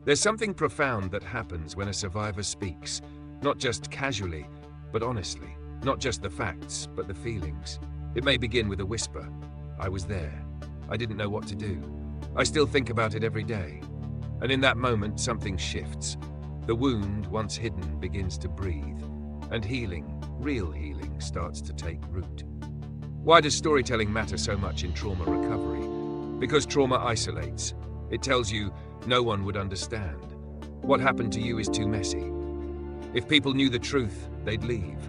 There's something profound that happens when a survivor speaks, not just casually, but honestly. Not just the facts, but the feelings. It may begin with a whisper. I was there. I didn't know what to do. I still think about it every day. And in that moment, something shifts. The wound, once hidden, begins to breathe. And healing, real healing, starts to take root. Why does storytelling matter so much in trauma recovery? Because trauma isolates. It tells you no one would understand. What happened to you is too messy. If people knew the truth, they'd leave.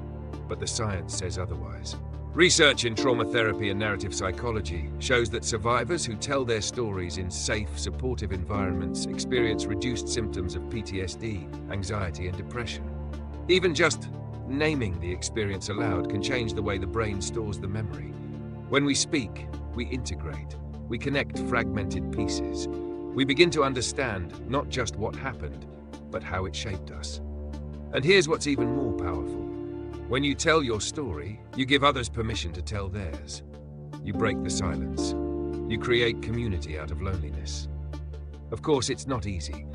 But the science says otherwise. Research in trauma therapy and narrative psychology shows that survivors who tell their stories in safe, supportive environments experience reduced symptoms of PTSD, anxiety, and depression. Even just naming the experience aloud can change the way the brain stores the memory. When we speak, we integrate. We connect fragmented pieces. We begin to understand not just what happened, but how it shaped us. And here's what's even more powerful. When you tell your story, you give others permission to tell theirs. You break the silence. You create community out of loneliness. Of course, it's not easy.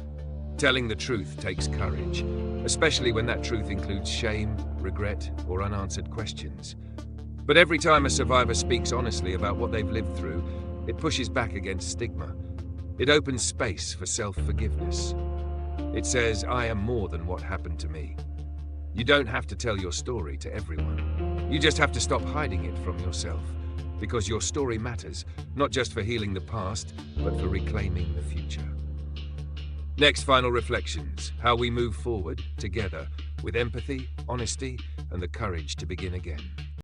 Telling the truth takes courage, especially when that truth includes shame, regret, or unanswered questions. But every time a survivor speaks honestly about what they've lived through, it pushes back against stigma. It opens space for self-forgiveness. It says, I am more than what happened to me. You don't have to tell your story to everyone. You just have to stop hiding it from yourself, because your story matters, not just for healing the past, but for reclaiming the future. Next, final reflections, how we move forward together with empathy, honesty, and the courage to begin again.